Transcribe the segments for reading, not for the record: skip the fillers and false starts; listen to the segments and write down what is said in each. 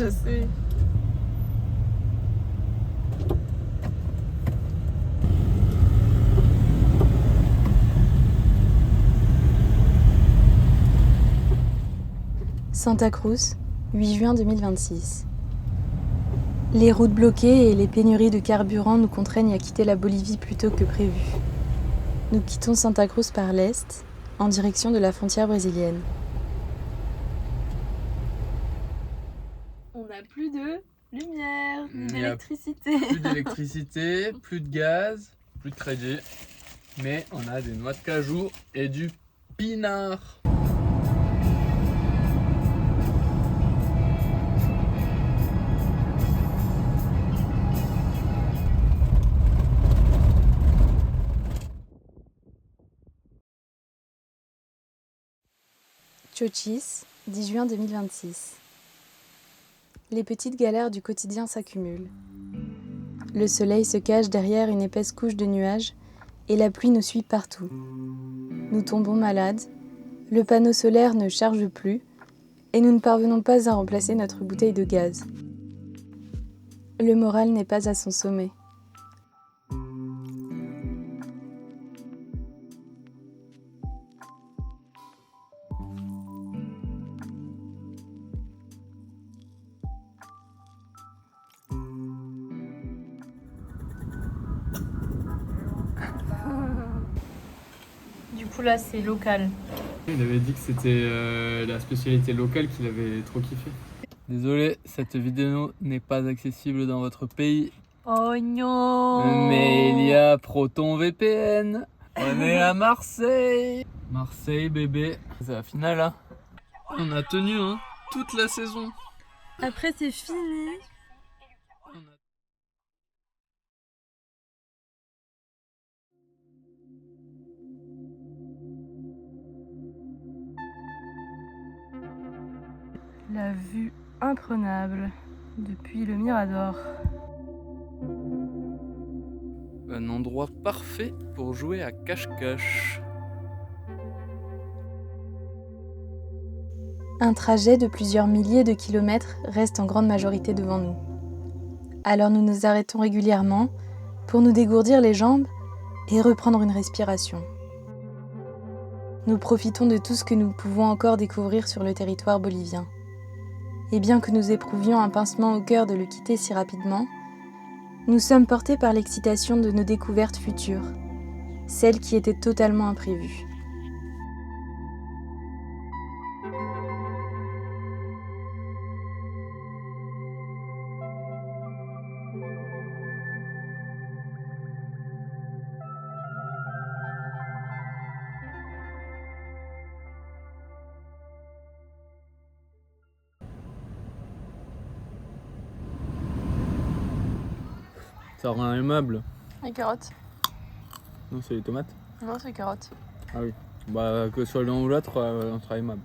Je sais. Santa Cruz, 8 juin 2026. Les routes bloquées et les pénuries de carburant nous contraignent à quitter la Bolivie plus tôt que prévu. Nous quittons Santa Cruz par l'est, en direction de la frontière brésilienne. On n'a plus de lumière, ni Il n'y a d'électricité. Plus d'électricité, plus de gaz, plus de crédit. Mais on a des noix de cajou et du pinard. Chochis, 10 juin 2026. Les petites galères du quotidien s'accumulent. Le soleil se cache derrière une épaisse couche de nuages et la pluie nous suit partout. Nous tombons malades, le panneau solaire ne charge plus et nous ne parvenons pas à remplacer notre bouteille de gaz. Le moral n'est pas à son sommet. Du coup là c'est local. Il avait dit que c'était la spécialité locale qu'il avait trop kiffé. Désolé, cette vidéo n'est pas accessible dans votre pays. Oh non. Mais il y a Proton VPN. On est à Marseille. Marseille bébé. C'est la finale hein. On a tenu hein, toute la saison. Après c'est fini. La vue imprenable depuis le Mirador. Un endroit parfait pour jouer à cache-cache. Un trajet de plusieurs milliers de kilomètres reste en grande majorité devant nous. Alors nous nous arrêtons régulièrement pour nous dégourdir les jambes et reprendre une respiration. Nous profitons de tout ce que nous pouvons encore découvrir sur le territoire bolivien. Et bien que nous éprouvions un pincement au cœur de le quitter si rapidement, nous sommes portés par l'excitation de nos découvertes futures, celles qui étaient totalement imprévues. Ça rend un aimable. Les carottes. Non, c'est les tomates. Non c'est les carottes. Ah oui. Bah que ce soit l'un ou l'autre, on sera aimable.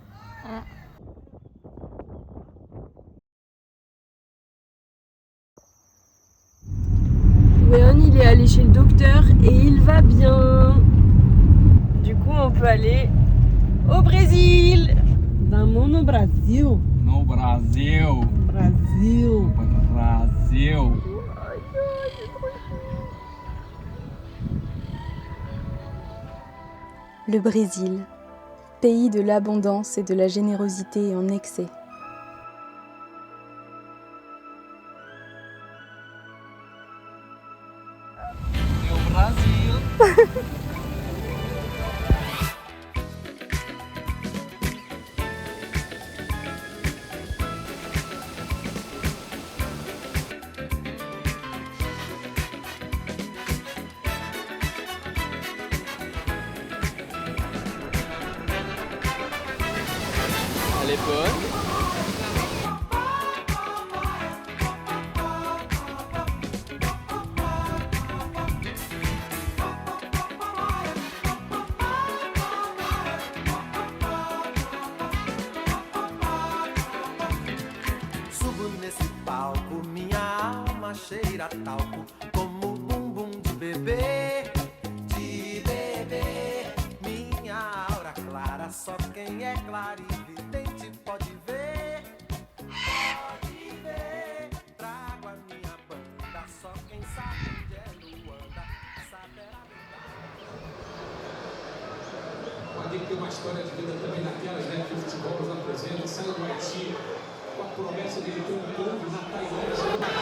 Léon il est allé chez le docteur et il va bien. Du coup on peut aller au Brésil. Vamos no Brasil. No Brasil. Brasil. Brasil. Le Brésil, pays de l'abondance et de la générosité en excès. No Brasil. Elle est bonne. Subo nesse palco, minha alma cheira talco, como bumbum de bebê, minha aura clara, só quem é clarividente pode ver. Pode ver. ter uma história de vida também daquelas, né, que o futebol nos apresenta, saiu do Haiti com a promessa de ele ter um clube na Tailândia.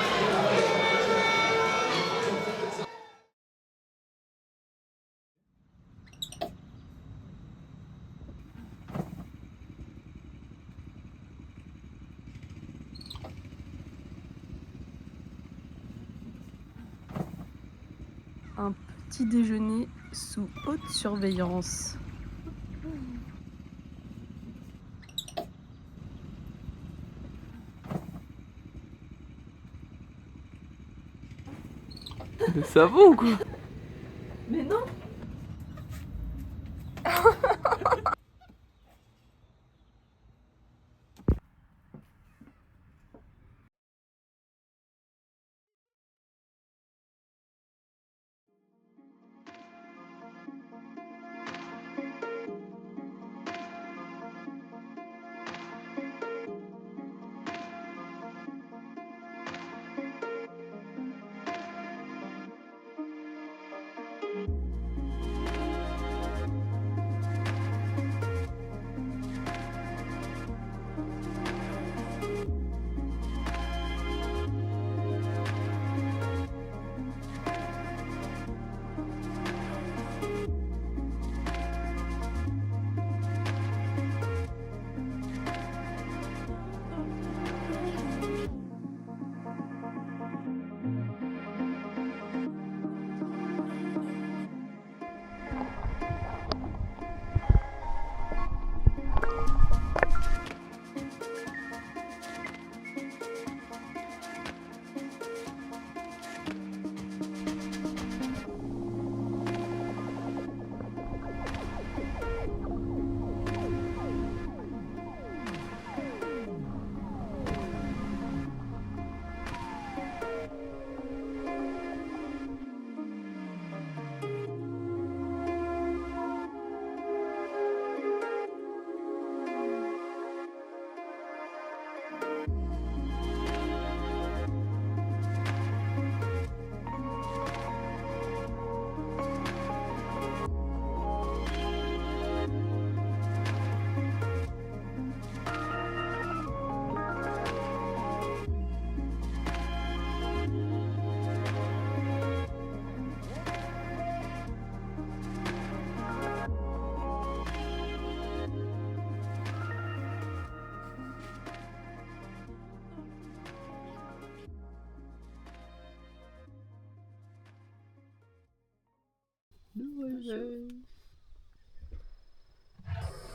Un petit déjeuner sous haute surveillance. Mais ça va ou quoi? Mais non.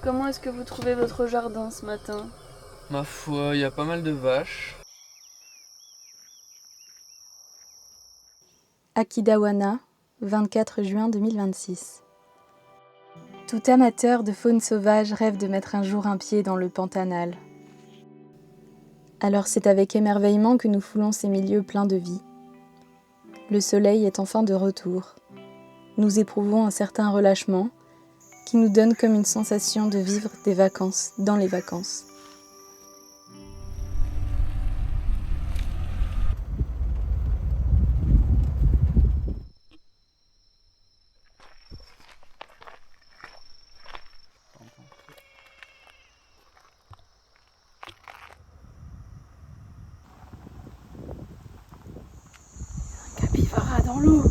Comment est-ce que vous trouvez votre jardin ce matin? Ma foi, il y a pas mal de vaches. Akidawana, 24 juin 2026. Tout amateur de faune sauvage rêve de mettre un jour un pied dans le Pantanal. Alors c'est avec émerveillement que nous foulons ces milieux pleins de vie. Le soleil est enfin de retour. Nous éprouvons un certain relâchement qui nous donne comme une sensation de vivre des vacances dans les vacances. Capybara dans l'eau.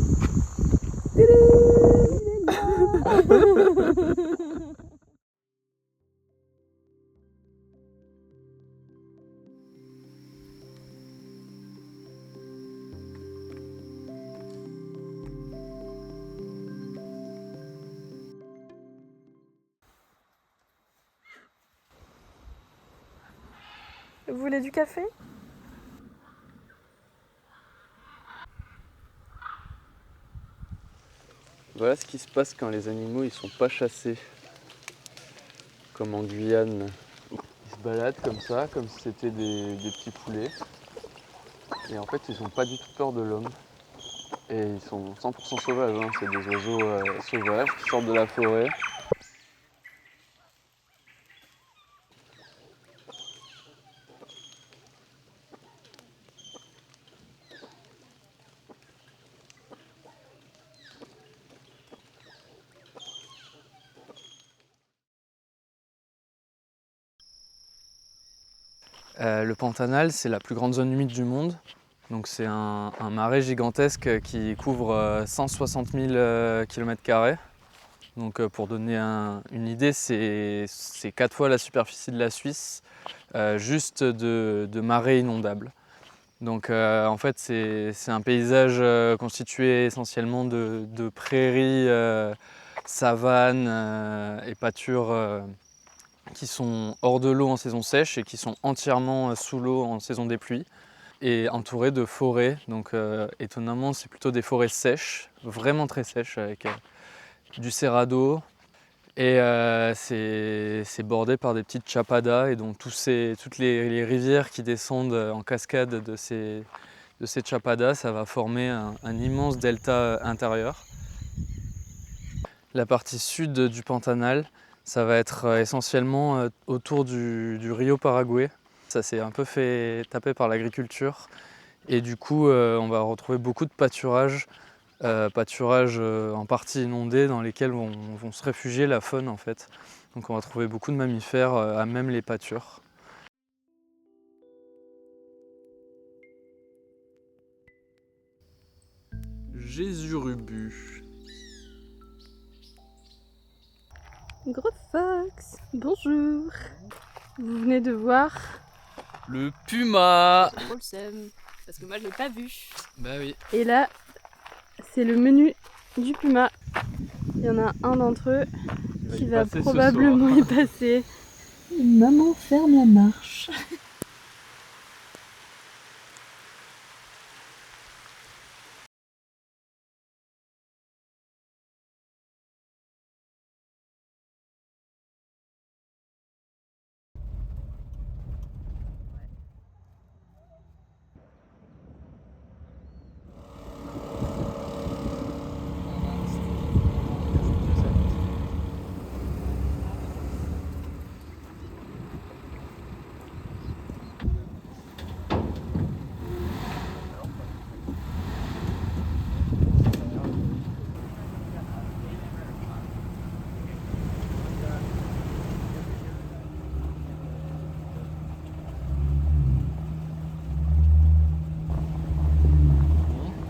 Vous voulez du café? Voilà ce qui se passe quand les animaux ils sont pas chassés. Comme en Guyane. Ils se baladent comme ça, comme si c'était des petits poulets. Et en fait ils ont pas du tout peur de l'homme. Et ils sont 100% sauvages, hein. C'est des oiseaux sauvages qui sortent de la forêt. Le Pantanal, c'est la plus grande zone humide du monde. Donc c'est un marais gigantesque qui couvre 160 000 km². Donc pour donner une idée, c'est 4 fois la superficie de la Suisse, juste de marais inondables. Donc en fait c'est un paysage constitué essentiellement de prairies, savanes et pâtures qui sont hors de l'eau en saison sèche et qui sont entièrement sous l'eau en saison des pluies, et entouré de forêts. Donc étonnamment, c'est plutôt des forêts sèches, vraiment très sèches, avec du cerrado. Et c'est bordé par des petites chapadas, et donc toutes les rivières qui descendent en cascade de ces chapadas, ça va former un immense delta intérieur. La partie sud du Pantanal, ça va être essentiellement autour du Rio Paraguay. Ça s'est un peu fait taper par l'agriculture, et du coup on va retrouver beaucoup de pâturages, en partie inondés, dans lesquels vont se réfugier la faune en fait. Donc on va trouver beaucoup de mammifères à même les pâtures. Jésus-Rubu. Gros Fox, bonjour. Vous venez de voir Le puma. trop le seum, parce que moi je l'ai pas vu. Bah oui. Et là, c'est le menu du puma. Il y en a un d'entre eux qui va probablement y passer. Maman ferme la marche.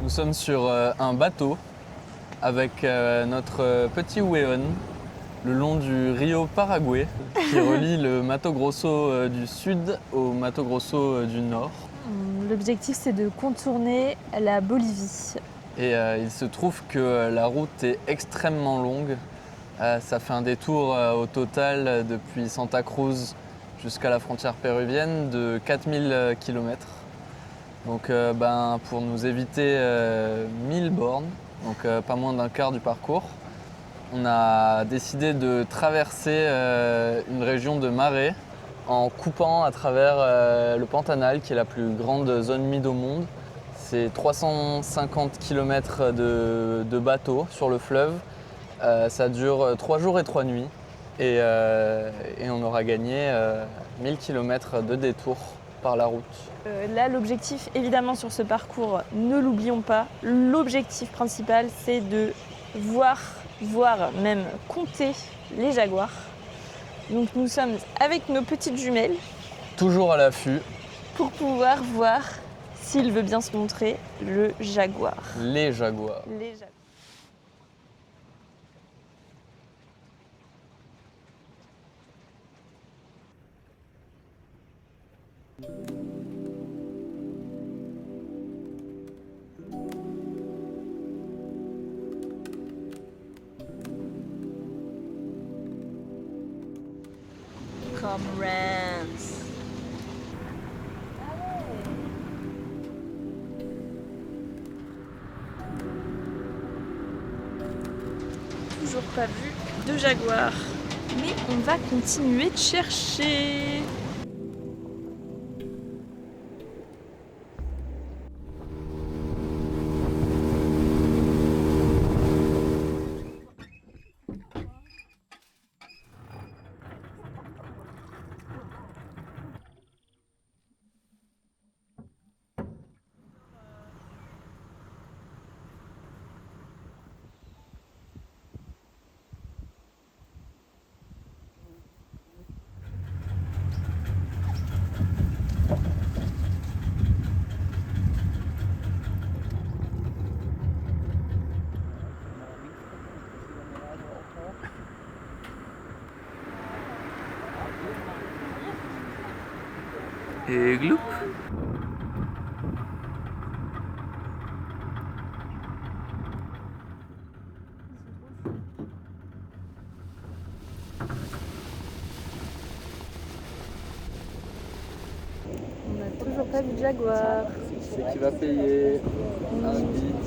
Nous sommes sur un bateau avec notre petit Weon le long du Rio Paraguay qui relie le Mato Grosso du sud au Mato Grosso du nord. L'objectif, c'est de contourner la Bolivie. Et il se trouve que la route est extrêmement longue. Ça fait un détour au total depuis Santa Cruz jusqu'à la frontière péruvienne de 4000 km. Donc pour nous éviter 1000 bornes, donc pas moins d'un quart du parcours, on a décidé de traverser une région de marais en coupant à travers le Pantanal, qui est la plus grande zone humide au monde. C'est 350 km de bateau sur le fleuve. Ça dure 3 jours et 3 nuits, et on aura gagné 1000 km de détour par la route. Là, l'objectif, évidemment, sur ce parcours, ne l'oublions pas, l'objectif principal, c'est de voir, même compter les jaguars. Donc nous sommes avec nos petites jumelles. Toujours à l'affût. Pour pouvoir voir, s'il veut bien se montrer, le jaguar. Les jaguars. Les jaguars. Comrades. Toujours pas vu de jaguar. Mais on va continuer de chercher. Et gloup. On n'a toujours pas vu de jaguar. C'est qui va payer. Ah oui.